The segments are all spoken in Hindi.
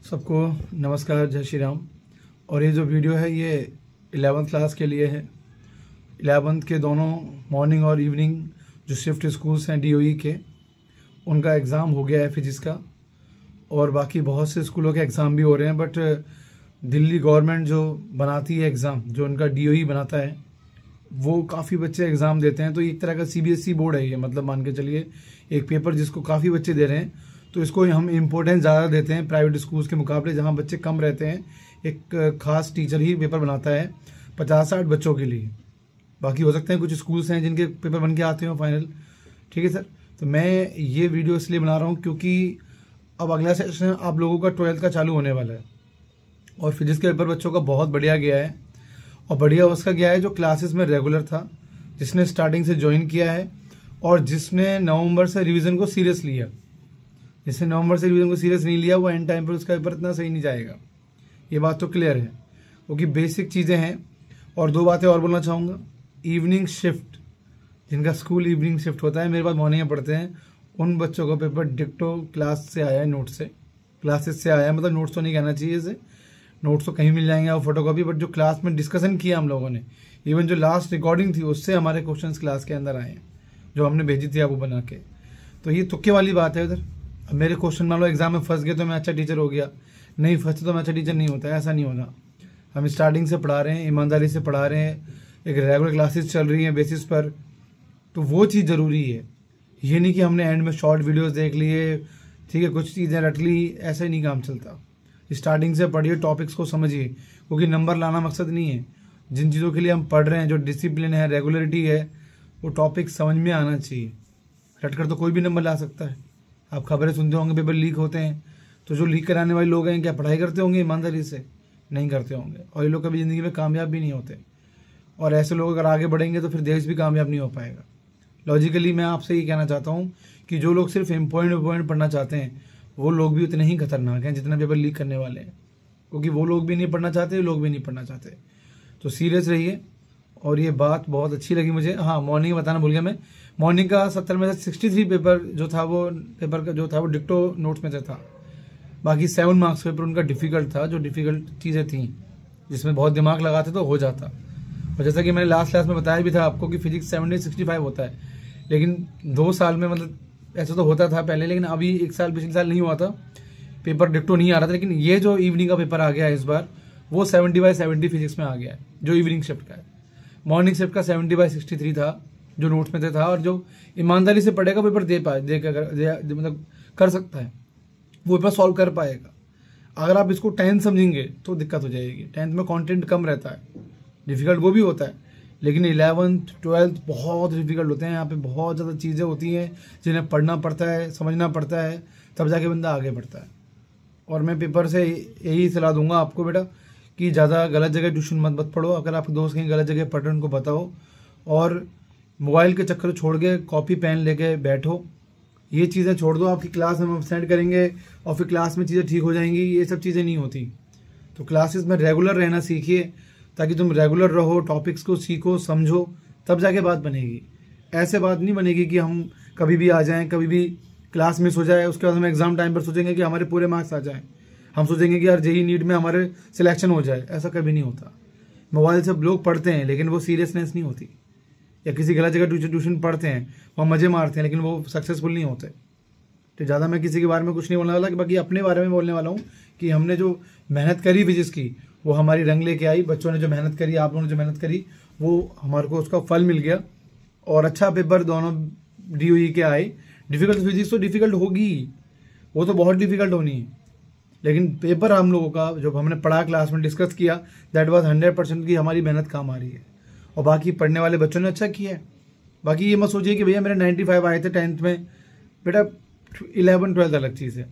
सबको नमस्कार, जय श्री राम। और ये जो वीडियो है ये 11th क्लास के लिए है। 11th के दोनों मॉर्निंग और इवनिंग जो शिफ्ट स्कूल्स हैं डीओई के, उनका एग्ज़ाम हो गया है फिजिक्स का। और बाकी बहुत से स्कूलों के एग्ज़ाम भी हो रहे हैं, बट दिल्ली गवर्नमेंट जो बनाती है एग्ज़ाम, जो उनका डीओई बनाता है, वो काफ़ी बच्चे एग्ज़ाम देते हैं। तो एक तरह का सीबीएसई बोर्ड है ये, मतलब मान के चलिए एक पेपर जिसको काफ़ी बच्चे दे रहे हैं, तो इसको हम इम्पोर्टेंस ज़्यादा देते हैं प्राइवेट स्कूल्स के मुकाबले, जहाँ बच्चे कम रहते हैं। एक खास टीचर ही पेपर बनाता है 50-60 बच्चों के लिए। बाकी हो सकते हैं कुछ स्कूल्स हैं जिनके पेपर बन के आते हो फाइनल। ठीक है सर, तो मैं ये वीडियो इसलिए बना रहा हूँ क्योंकि अब अगला सेशन आप लोगों का 12th का चालू होने वाला है और फिजिक्स के पेपर बच्चों का बहुत बढ़िया गया है। और बढ़िया उसका गया है जो क्लासेस में रेगुलर था, जिसने स्टार्टिंग से ज्वाइन किया है और जिसने नवंबर से रिवीजन को सीरियस लिया। जिसने नवंबर से रिवीजन को सीरियस नहीं लिया वो एंड टाइम पर उसका पेपर इतना सही नहीं जाएगा, ये बात तो क्लियर है, क्योंकि बेसिक चीज़ें हैं। और दो बातें और बोलना चाहूँगा। इवनिंग शिफ्ट, जिनका स्कूल इवनिंग शिफ्ट होता है, मेरे पास मॉर्निंग में पढ़ते हैं, उन बच्चों का पेपर डिक्टो क्लास से आया है, नोट से, क्लासेस से आया है। मतलब नोट्स तो नहीं कहना चाहिए इसे, नोट्स तो कहीं मिल जाएंगे और फोटोकॉपी, बट जो क्लास में डिस्कशन किया हम लोगों ने, इवन जो लास्ट रिकॉर्डिंग थी उससे हमारे क्वेश्चंस क्लास के अंदर आए हैं, जो हमने भेजी थी आपको बना के। तो ये तुक्के वाली बात है उधर। अब मेरे क्वेश्चन मान लो एग्जाम में फंस गए तो मैं अच्छा टीचर हो गया, नहीं फंसते तो मैं अच्छा टीचर नहीं होता, ऐसा नहीं होना। हम स्टार्टिंग से पढ़ा रहे हैं, ईमानदारी से पढ़ा रहे हैं, एक रेगुलर क्लासेस चल रही हैं बेसिस पर, तो वो चीज़ ज़रूरी है। ये नहीं कि हमने एंड में शॉर्ट वीडियोस देख लिए, ठीक है, कुछ चीज़ें रट ली, ऐसे नहीं काम चलता। स्टार्टिंग से पढ़िए, टॉपिक्स को समझिए, क्योंकि नंबर लाना मकसद नहीं है। जिन चीज़ों के लिए हम पढ़ रहे हैं, जो डिसिप्लिन है, रेगुलरिटी है, वो टॉपिक समझ में आना चाहिए। रट कर तो कोई भी नंबर ला सकता है। आप खबरें सुनते होंगे पेपर लीक होते हैं, तो जो लीक कराने वाले लोग हैं क्या पढ़ाई करते होंगे ईमानदारी से? नहीं करते होंगे, और ये लोग कभी ज़िंदगी में कामयाब भी नहीं होते। और ऐसे लोग अगर आगे बढ़ेंगे तो फिर देश भी कामयाब नहीं हो पाएगा। लॉजिकली मैं आपसे ये कहना चाहता हूँ कि जो लोग सिर्फ इम्पॉर्टेंट पढ़ना चाहते हैं, वो लोग भी उतने ही खतरनाक हैं जितना पेपर लीक करने वाले हैं, क्योंकि वो लोग भी नहीं पढ़ना चाहते, लोग भी नहीं पढ़ना चाहते। तो सीरियस रहिए। और ये बात बहुत अच्छी लगी मुझे। हाँ, मॉर्निंग बताना भूल गया मैं, मॉर्निंग का 70 में से 63 पेपर जो था, वो पेपर का जो था वो डिक्टो नोट्स में से था। बाकी 7 मार्क्स पेपर उनका डिफ़िकल्ट था, जो डिफ़िकल्ट चीज़ें थी जिसमें बहुत दिमाग लगाते तो हो जाता। और जैसा कि मैंने लास्ट क्लास में बताया भी था आपको कि फिजिक्स 70-65 होता है, लेकिन 2 साल में, मतलब ऐसा तो होता था पहले, लेकिन अभी 1 साल पिछले साल नहीं हुआ था, पेपर डिक्टो नहीं आ रहा था। लेकिन ये जो इवनिंग का पेपर आ गया है इस बार, वो 70/70 फिजिक्स में आ गया है, जो इवनिंग शिफ्ट का है। मॉर्निंग शिफ्ट का 70/63 था, जो नोट्स में से था। और जो ईमानदारी से पढ़ेगा पेपर मतलब कर सकता है, वो पेपर सॉल्व कर पाएगा। अगर आप इसको 10th समझेंगे तो दिक्कत हो जाएगी। 10th में कंटेंट कम रहता है, डिफिकल्ट वो भी होता है, लेकिन 11th 12th बहुत डिफिकल्ट होते हैं। यहाँ पे बहुत ज़्यादा चीज़ें होती हैं जिन्हें पढ़ना पड़ता है, समझना पड़ता है, तब जाके बंदा आगे बढ़ता है। और मैं पेपर से यही सलाह दूंगा आपको बेटा कि ज़्यादा गलत जगह ट्यूशन मत पढ़ो। अगर आपके दोस्त कहीं गलत जगह पढ़ रहे हैं उनको बताओ, और मोबाइल के चक्कर छोड़ के कॉपी पेन लेके बैठो। ये चीज़ें छोड़ दो, आपकी क्लास हम अपसेंट करेंगे और फिर क्लास में चीज़ें ठीक हो जाएंगी, ये सब चीज़ें नहीं होती। तो क्लासेस में रेगुलर रहना सीखिए, ताकि तुम रेगुलर रहो, टॉपिक्स को सीखो, समझो, तब जाके बात बनेगी। ऐसे बात नहीं बनेगी कि हम कभी भी आ जाएं, कभी भी क्लास मिस हो जाए, उसके बाद हम एग्जाम टाइम पर सोचेंगे कि हमारे पूरे मार्क्स आ जाएं, हम सोचेंगे कि यार जेईई नीट में हमारे सिलेक्शन हो जाए। ऐसा कभी नहीं होता। मोबाइल से लोग पढ़ते हैं लेकिन वो सीरियसनेस नहीं होती, या किसी गलत जगह ट्यूशन पढ़ते हैं, वहाँ मज़े मारते हैं, लेकिन वो सक्सेसफुल नहीं होते। तो ज़्यादा मैं किसी के बारे में कुछ नहीं बोलने वाला, कि बाकी अपने बारे में बोलने वाला हूँ कि हमने जो मेहनत करी फिजिक्स की, वो हमारी रंग लेके आई। बच्चों ने जो मेहनत करी, आप लोगों ने जो मेहनत करी, वो हमारे को उसका फल मिल गया। और अच्छा पेपर दोनों डीओई के आए। डिफ़िकल्ट फिजिक्स तो डिफ़िकल्ट होगी, वो तो बहुत डिफ़िकल्ट होनी है, लेकिन पेपर हम लोगों का जो हमने पढ़ा, क्लास में डिस्कस किया, दैट वाज 100% की हमारी मेहनत काम आ रही है। और बाकी पढ़ने वाले बच्चों ने अच्छा किया है। बाकी ये मत सोचिए कि भैया मेरे 95 आए थे 10th में। बेटा 11 12 अलग चीज़ है।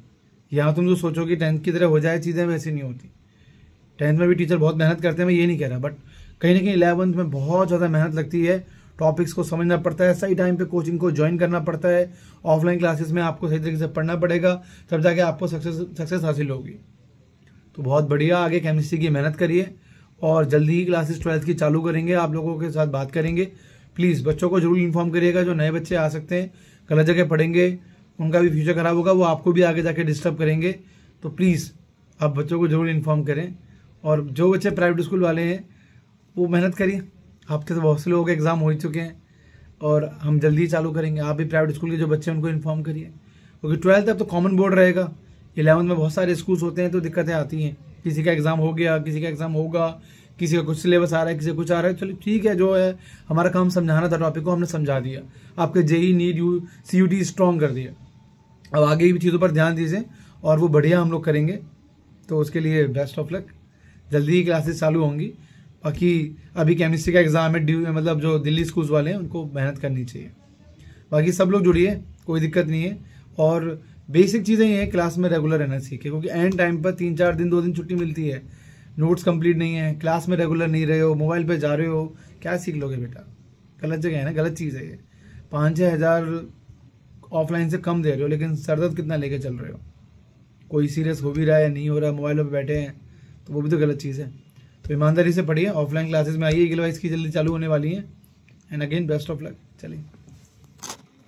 यहाँ तुम जो सोचो कि 10th की तरह हो जाए चीज़ें, वैसी नहीं होती। 10th में भी टीचर बहुत मेहनत करते हैं, मैं ये नहीं कह रहा, बट कहीं ना कहीं 11th में बहुत ज़्यादा मेहनत लगती है। टॉपिक्स को समझना पड़ता है, सही टाइम पे कोचिंग को ज्वाइन करना पड़ता है, ऑफलाइन क्लासेस में आपको सही तरीके से पढ़ना पड़ेगा, तब जाके आपको सक्सेस हासिल होगी। तो बहुत बढ़िया, आगे केमिस्ट्री की मेहनत करिए और जल्दी ही क्लासेस 12th की चालू करेंगे, आप लोगों के साथ बात करेंगे। प्लीज़ बच्चों को जरूर इन्फॉर्म करिएगा, जो नए बच्चे आ सकते हैं, गलत जगह पढ़ेंगे, उनका भी फ्यूचर खराब होगा, वो आपको भी आगे जाके डिस्टर्ब करेंगे। तो प्लीज़ आप बच्चों को ज़रूर इन्फॉर्म करें। और जो बच्चे प्राइवेट स्कूल वाले हैं वो मेहनत करिए। आपके तो बहुत से लोगों के एग्ज़ाम हो ही चुके हैं और हम जल्दी ही चालू करेंगे। आप भी प्राइवेट स्कूल के जो बच्चे हैं उनको इन्फॉर्म करिए, क्योंकि 12th अब तो कॉमन बोर्ड रहेगा। 11th में बहुत सारे स्कूल्स होते हैं तो दिक्कतें आती हैं, किसी का एग्ज़ाम हो गया, किसी का एग्ज़ाम होगा, किसी का कुछ सिलेबस आ रहा है, किसी का कुछ आ रहा है। चलिए ठीक है, जो है हमारा काम समझाना था, टॉपिक को हमने समझा दिया, आपके जेई नीट CUT स्ट्रॉन्ग कर दिया। अब आगे भी चीज़ों पर ध्यान दीजिए और वो बढ़िया हम लोग करेंगे। तो उसके लिए बेस्ट ऑफ लक। जल्दी ही क्लासेस चालू होंगी। बाकी अभी केमिस्ट्री का एग्ज़ाम है, मतलब जो दिल्ली स्कूल्स वाले हैं उनको मेहनत करनी चाहिए। बाकी सब लोग जुड़िए, कोई दिक्कत नहीं है। और बेसिक चीज़ें ये हैं, क्लास में रेगुलर रहना सीखे, क्योंकि एंड टाइम पर 3-4 दिन 2 दिन छुट्टी मिलती है, नोट्स कंप्लीट नहीं है, क्लास में रेगुलर नहीं रहे हो, मोबाइल पे जा रहे हो, क्या सीख लोगे बेटा? गलत जगह है ना, गलत चीज़ है ये। 5-6 हज़ार ऑफलाइन से कम दे रहे हो, लेकिन सरदर्द कितना लेके चल रहे हो? कोई सीरियस हो भी रहा है या नहीं हो रहा, मोबाइल पर बैठे हैं, तो वो भी तो गलत चीज़ है। तो ईमानदारी से पढ़िए, ऑफलाइन क्लासेस में आइए, ईगल वाइज की जल्दी चालू होने वाली हैं। And again best of luck. चलिए।